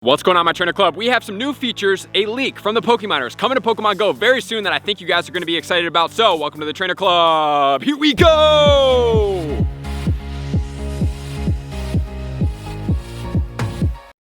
What's going on, my trainer club? We have some new features, a leak from the Pokemoners coming to Pokemon Go very soon that I think you guys are going to be excited about. So welcome to the trainer club. Here we go.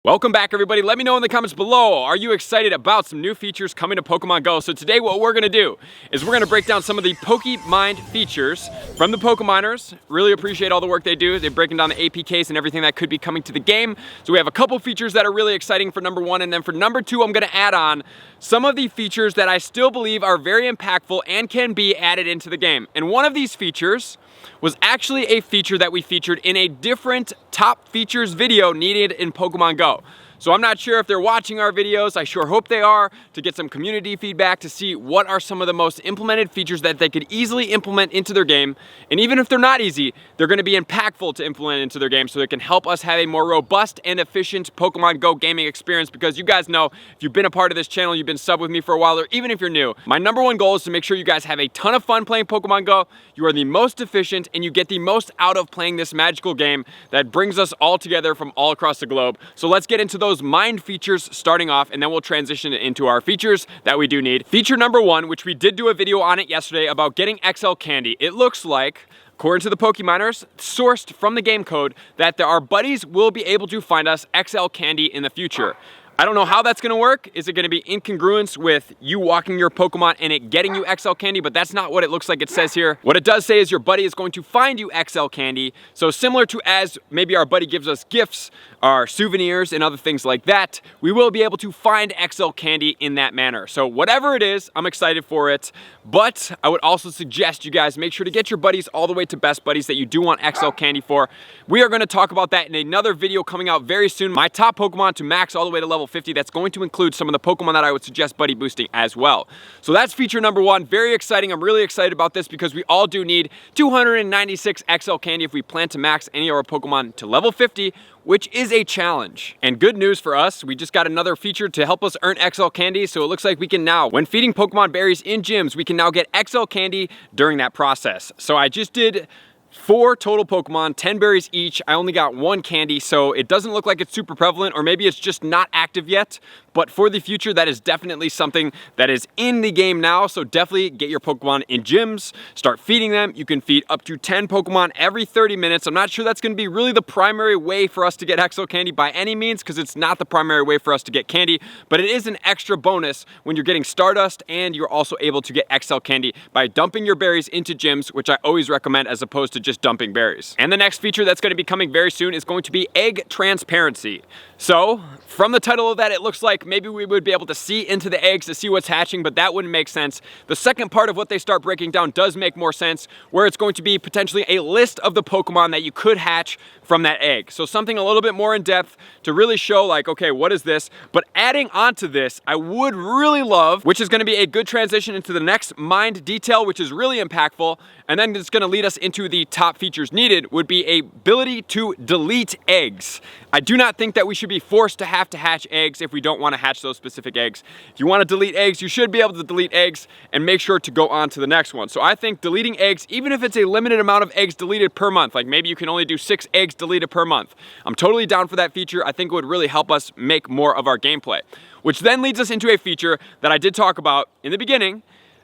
Welcome back, everybody. Let me know in the comments below, are you excited about some new features coming to Pokemon Go? So today what we're gonna do is we're gonna break down some of the Pokemind features from the Pokemoners. Really appreciate all the work they do. They're breaking down the APKs and everything that could be coming to the game. So we have a couple features that are really exciting for number one, and then for number two, I'm gonna add on some of the features that I still believe are very impactful and can be added into the game. And one of these features was actually a feature that we featured in a different top features video needed in Pokemon Go. So I'm not sure if they're watching our videos. I sure hope they are, to get some community feedback to see what are some of the most implemented features that they could easily implement into their game. And even if they're not easy, they're gonna be impactful to implement into their game, so they can help us have a more robust and efficient Pokemon Go gaming experience. Because you guys know, if you've been a part of this channel, you've been sub with me for a while, or even if you're new, my number one goal is to make sure you guys have a ton of fun playing Pokemon Go. You are the most efficient and you get the most out of playing this magical game that brings us all together from all across the globe. So let's get into those mind features starting off, and then we'll transition into our features that we do need. Feature number one, which we did do a video on it yesterday about getting XL candy. It looks like, according to the Pokemoners, sourced from the game code, that our buddies will be able to find us XL candy in the future. I don't know how that's gonna work. Is it gonna be incongruence with you walking your Pokemon and it getting you XL candy? But that's not what it looks like it says here. What it does say is your buddy is going to find you XL candy. So similar to as maybe our buddy gives us gifts, our souvenirs and other things like that, we will be able to find XL candy in that manner. So whatever it is, I'm excited for it. But I would also suggest you guys make sure to get your buddies all the way to best buddies that you do want XL candy for. We are gonna talk about that in another video coming out very soon. My top Pokemon to max all the way to level 50. That's going to include some of the Pokemon that I would suggest buddy boosting as well. So that's feature number one. Very exciting. I'm really excited about this because we all do need 296 XL candy if we plan to max any of our Pokemon to level 50, which is a challenge. And good news for us, we just got another feature to help us earn XL candy. So it looks like we can now, when feeding Pokemon berries in gyms, we can now get XL candy during that process. So I just did 4 total Pokemon, 10 berries each. I only got 1 candy, so it doesn't look like it's super prevalent, or maybe it's just not active yet. But for the future, that is definitely something that is in the game now. So definitely get your Pokemon in gyms, start feeding them. You can feed up to 10 Pokemon every 30 minutes. I'm not sure that's gonna be really the primary way for us to get XL candy by any means, because it's not the primary way for us to get candy, but it is an extra bonus when you're getting Stardust, and you're also able to get XL candy by dumping your berries into gyms, which I always recommend as opposed to just dumping berries. And the next feature that's gonna be coming very soon is going to be egg transparency. So from the title of that, it looks like maybe we would be able to see into the eggs to see what's hatching, but that wouldn't make sense. The second part of what they start breaking down does make more sense, where it's going to be potentially a list of the Pokemon that you could hatch from that egg. So something a little bit more in depth to really show like, okay, what is this? But adding on to this, I would really love, which is gonna be a good transition into the next mind detail, which is really impactful, and then it's gonna lead us into the top features needed, would be a ability to delete eggs. I do not think that we should be forced to have to hatch eggs if we don't want to hatch those specific eggs. If you want to delete eggs, you should be able to delete eggs and make sure to go on to the next one. So I think deleting eggs, even if it's a limited amount of eggs deleted per month, like maybe you can only do 6 eggs deleted per month, I'm totally down for that feature. I think it would really help us make more of our gameplay. Which then leads us into a feature that I did talk about in the beginning,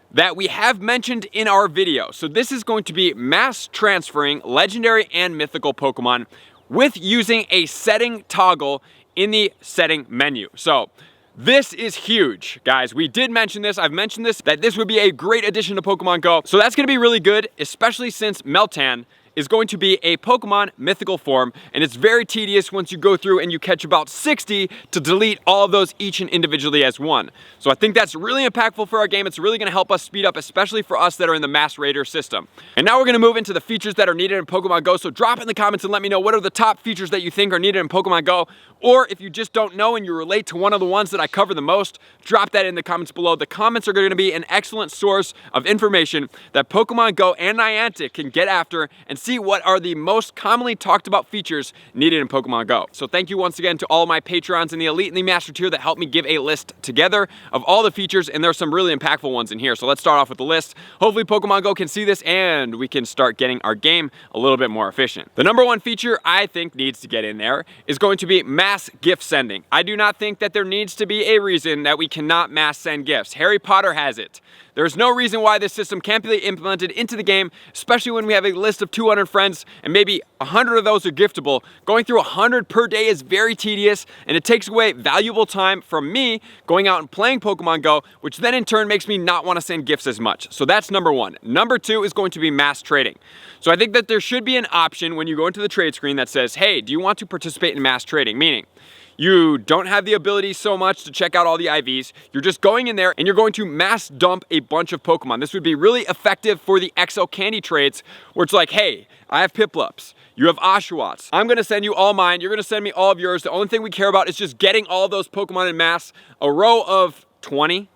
that we have mentioned in our video. So this is going to be mass transferring legendary and mythical Pokemon with using a setting toggle in the setting menu. So this is huge, guys. We did mention this. I've mentioned this, that this would be a great addition to Pokemon Go. So that's gonna be really good, especially since Meltan is going to be a Pokemon mythical form, and it's very tedious once you go through and you catch about 60 to delete all of those each and individually as one. So I think that's really impactful for our game. It's really gonna help us speed up, especially for us that are in the Mass Raider system. And now we're gonna move into the features that are needed in Pokemon Go. So drop in the comments and let me know what are the top features that you think are needed in Pokemon Go. Or if you just don't know and you relate to one of the ones that I cover the most, drop that in the comments below. The comments are gonna be an excellent source of information that Pokemon Go and Niantic can get after and see what are the most commonly talked about features needed in Pokemon Go. So thank you once again to all of my Patrons in the Elite and the Master tier that helped me give a list together of all the features, and there's some really impactful ones in here. So let's start off with the list. Hopefully Pokemon Go can see this and we can start getting our game a little bit more efficient. The number one feature I think needs to get in there is going to be mass gift sending. I do not think that there needs to be a reason that we cannot mass send gifts. Harry Potter has it. There's no reason why this system can't be implemented into the game, especially when we have a list of 200 friends and maybe 100 of those are giftable. Going through 100 per day is very tedious, and it takes away valuable time from me going out and playing Pokemon Go, which then in turn makes me not want to send gifts as much. So that's number one. Number two is going to be mass trading. So I think that there should be an option when you go into the trade screen that says, hey, do you want to participate in mass trading? Meaning, you don't have the ability so much to check out all the IVs. You're just going in there and you're going to mass dump a bunch of Pokemon. This would be really effective for the XL candy trades where it's like, hey, I have Piplups. You have Oshawotts. I'm gonna send you all mine. You're gonna send me all of yours. The only thing we care about is just getting all of those Pokemon in mass, a row of 20,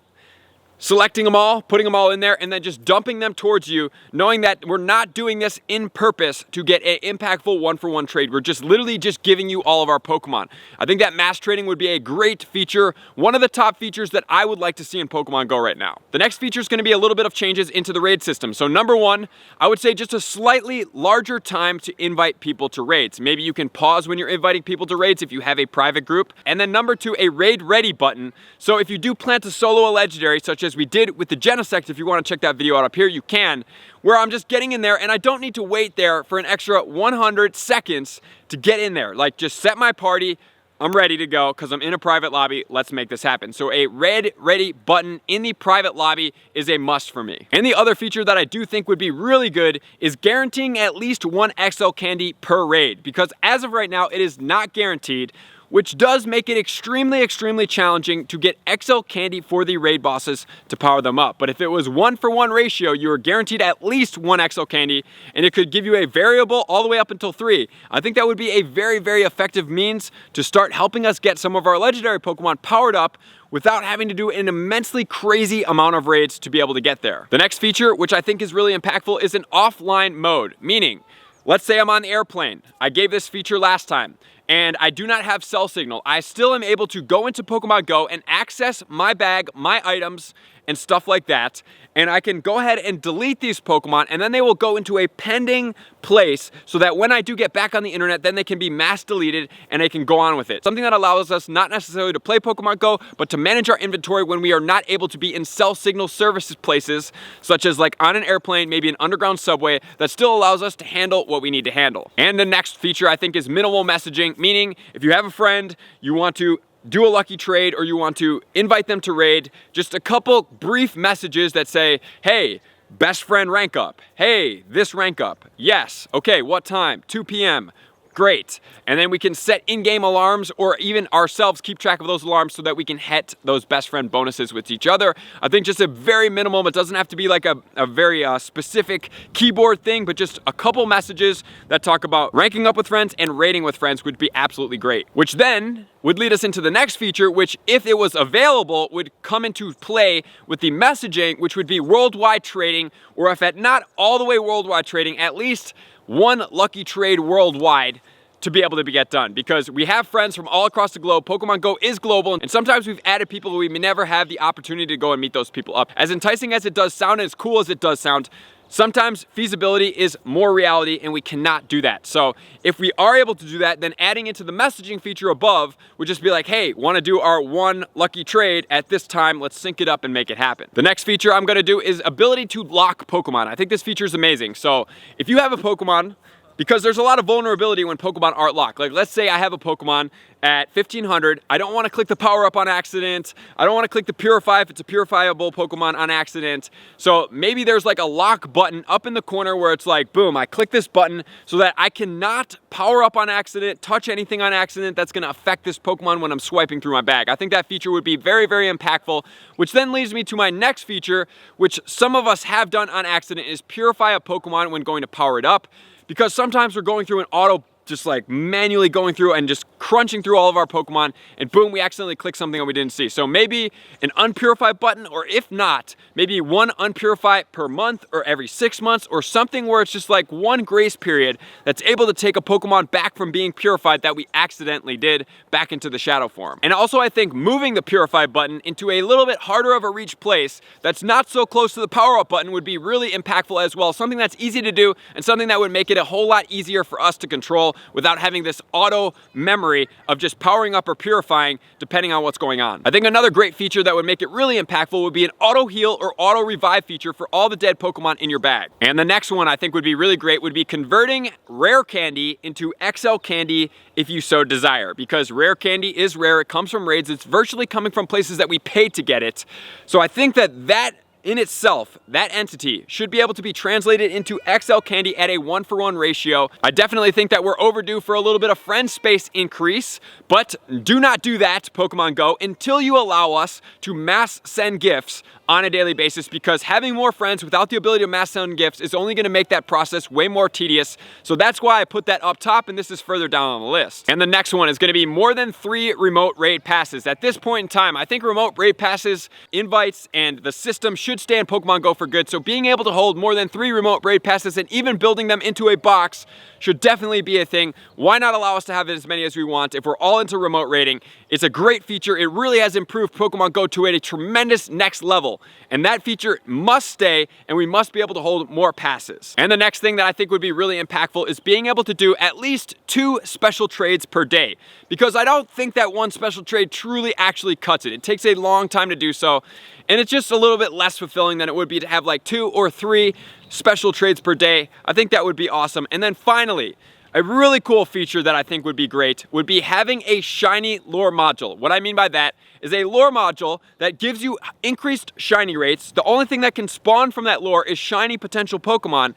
selecting them all, putting them all in there, and then just dumping them towards you, knowing that we're not doing this in purpose to get an impactful one-for-one trade. We're just literally just giving you all of our Pokemon. I think that mass trading would be a great feature, one of the top features that I would like to see in Pokemon Go right now. The next feature is going to be a little bit of changes into the raid system. So number one, I would say just a slightly larger time to invite people to raids. Maybe you can pause when you're inviting people to raids if you have a private group. And then number two, a raid ready button. So if you do plan to solo a legendary, such as we did with the Genesect, if you want to check that video out up here, you can, where I'm just getting in there and I don't need to wait there for an extra 100 seconds to get in there. Like, just set my party, I'm ready to go because I'm in a private lobby, let's make this happen. So a raid ready button in the private lobby is a must for me. And the other feature that I do think would be really good is guaranteeing at least one XL candy per raid, because as of right now, it is not guaranteed, which does make it extremely challenging to get XL candy for the raid bosses to power them up. But if it was 1-for-1 ratio, you are guaranteed at least one XL candy, and it could give you a variable all the way up until 3. I think that would be a very effective means to start helping us get some of our legendary Pokemon powered up without having to do an immensely crazy amount of raids to be able to get there. The next feature, which I think is really impactful, is an offline mode, meaning, let's say I'm on the airplane. I gave this feature last time, and I do not have cell signal. I still am able to go into Pokemon Go and access my bag, my items, and stuff like that. And I can go ahead and delete these Pokemon, and then they will go into a pending place so that when I do get back on the internet, then they can be mass deleted and I can go on with it. Something that allows us not necessarily to play Pokemon Go, but to manage our inventory when we are not able to be in cell signal services places, such as like on an airplane, maybe an underground subway, that still allows us to handle what we need to handle. And the next feature I think is minimal messaging, meaning if you have a friend, you want to do a lucky trade or you want to invite them to raid, just a couple brief messages that say, hey, best friend rank up. Hey, this rank up. Yes. Okay, what time? 2 p.m. Great. And then we can set in-game alarms or even ourselves keep track of those alarms so that we can hit those best friend bonuses with each other. I think just a very minimal, it doesn't have to be like a very specific keyboard thing, but just a couple messages that talk about ranking up with friends and raiding with friends would be absolutely great. Which then would lead us into the next feature, which if it was available would come into play with the messaging, which would be worldwide trading, or if at not all the way worldwide trading, at least one lucky trade worldwide to be able to get done, because we have friends from all across the globe. Pokemon Go is global, and sometimes we've added people who we may never have the opportunity to go and meet those people up. As enticing as it does sound, as cool as it does sound, sometimes feasibility is more reality and we cannot do that. So if we are able to do that, then adding into the messaging feature above would just be like, hey, want to do our one lucky trade at this time, let's sync it up and make it happen. The next feature I'm going to do is ability to lock Pokemon. I think this feature is amazing. So if you have a Pokemon, because there's a lot of vulnerability when Pokemon aren't locked. Like, let's say I have a Pokemon at 1500. I don't want to click the power up on accident. I don't want to click the purify if it's a purifiable Pokemon on accident. So maybe there's like a lock button up in the corner where it's like, boom, I click this button so that I cannot power up on accident, touch anything on accident that's going to affect this Pokemon when I'm swiping through my bag. I think that feature would be very impactful, which then leads me to my next feature, which some of us have done on accident, is purify a Pokemon when going to power it up. Because sometimes we're going through an auto just like manually going through and just crunching through all of our Pokemon, and boom, we accidentally clicked something that we didn't see. So maybe an unpurify button, or if not, maybe one unpurify per month or every 6 months, or something where it's just like one grace period that's able to take a Pokemon back from being purified that we accidentally did back into the shadow form. And also I think moving the purify button into a little bit harder of a reach place that's not so close to the power up button would be really impactful as well. Something that's easy to do and something that would make it a whole lot easier for us to control without having this auto memory of just powering up or purifying depending on what's going on. I think another great feature that would make it really impactful would be an auto heal or auto revive feature for all the dead Pokemon in your bag. And the next one I think would be really great would be converting rare candy into XL candy if you so desire, because rare candy is rare, it comes from raids, it's virtually coming from places that we paid to get it. So I think that in itself, that entity should be able to be translated into XL candy at a 1-for-1 ratio. I definitely think that we're overdue for a little bit of friend space increase, but do not do that, Pokemon Go, until you allow us to mass send gifts on a daily basis, because having more friends without the ability to mass send gifts is only going to make that process way more tedious. So that's why I put that up top, and this is further down on the list. And the next one is going to be more than 3 remote raid passes. At this point in time, I think remote raid passes, invites, and the system should stay in Pokemon Go for good. So being able to hold more than 3 remote raid passes and even building them into a box should definitely be a thing. Why not allow us to have as many as we want if we're all into remote raiding? It's a great feature. It really has improved Pokemon Go to a tremendous next level. And that feature must stay, and we must be able to hold more passes. And the next thing that I think would be really impactful is being able to do at least 2 special trades per day, because I don't think that one special trade truly actually cuts it. It takes a long time to do so, and it's just a little bit less fulfilling than it would be to have like 2 or 3 special trades per day. I think that would be awesome. And then finally, a really cool feature that I think would be great would be having a shiny lure module. What I mean by that is a lure module that gives you increased shiny rates. The only thing that can spawn from that lure is shiny potential Pokemon.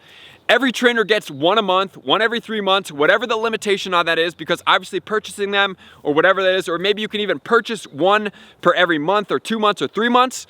Every trainer gets 1 a month, 1 every 3 months, whatever the limitation on that is, because obviously purchasing them or whatever that is, or maybe you can even purchase 1 per every month or 2 months or 3 months,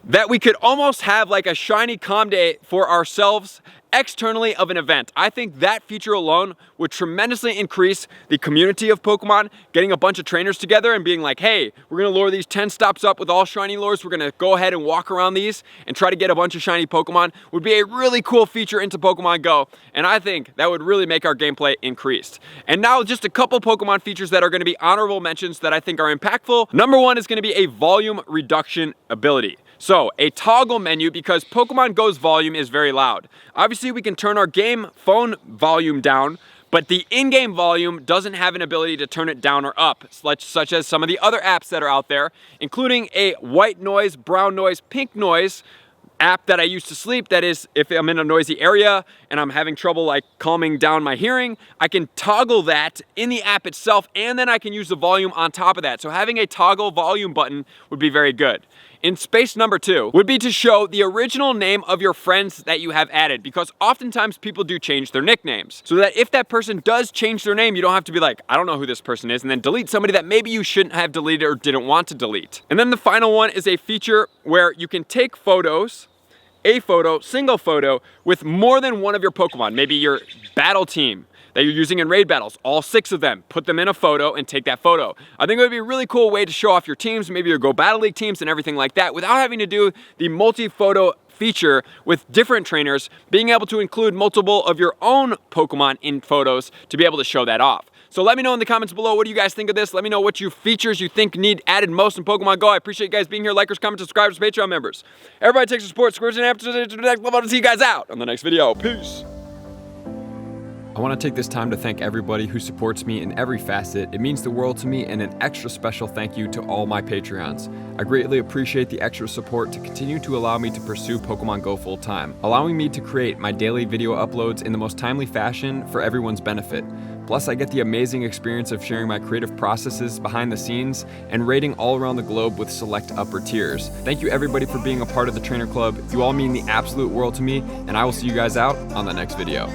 that we could almost have like a shiny calm day for ourselves externally of an event. I think that feature alone would tremendously increase the community of Pokemon, getting a bunch of trainers together and being like, hey, we're gonna lure these 10 stops up with all shiny lures, we're gonna go ahead and walk around these and try to get a bunch of shiny Pokemon, would be a really cool feature into Pokemon Go, and I think that would really make our gameplay increased. And now just a couple Pokemon features that are gonna be honorable mentions that I think are impactful. Number 1 is gonna be a volume reduction ability. So, a toggle menu, because Pokemon Go's volume is very loud. Obviously, we can turn our game phone volume down, but the in-game volume doesn't have an ability to turn it down or up, such as some of the other apps that are out there, including a white noise, brown noise, pink noise app that I use to sleep. That is, if I'm in a noisy area and I'm having trouble like calming down my hearing, I can toggle that in the app itself, and then I can use the volume on top of that. So having a toggle volume button would be very good. In space number 2 would be to show the original name of your friends that you have added, because oftentimes people do change their nicknames. So that if that person does change their name, you don't have to be like, I don't know who this person is, and then delete somebody that maybe you shouldn't have deleted or didn't want to delete. And then the final one is a feature where you can take photos, a photo, single photo, with more than one of your Pokemon. Maybe your battle team that you're using in raid battles, all 6 of them, put them in a photo and take that photo. I think it would be a really cool way to show off your teams, maybe your Go Battle League teams and everything like that, without having to do the multi-photo feature with different trainers, being able to include multiple of your own Pokemon in photos to be able to show that off. So let me know in the comments below, what do you guys think of this? Let me know what features you think need added most in Pokemon Go. I appreciate you guys being here. Likers, comments, subscribers, Patreon members. Everybody takes your support, squares, and after the next level. To see you guys out on the next video. Peace. I want to take this time to thank everybody who supports me in every facet. It means the world to me, and an extra special thank you to all my Patreons. I greatly appreciate the extra support to continue to allow me to pursue Pokemon Go full time, allowing me to create my daily video uploads in the most timely fashion for everyone's benefit. Plus, I get the amazing experience of sharing my creative processes behind the scenes and raiding all around the globe with select upper tiers. Thank you everybody for being a part of the Trainer Club. You all mean the absolute world to me, and I will see you guys out on the next video.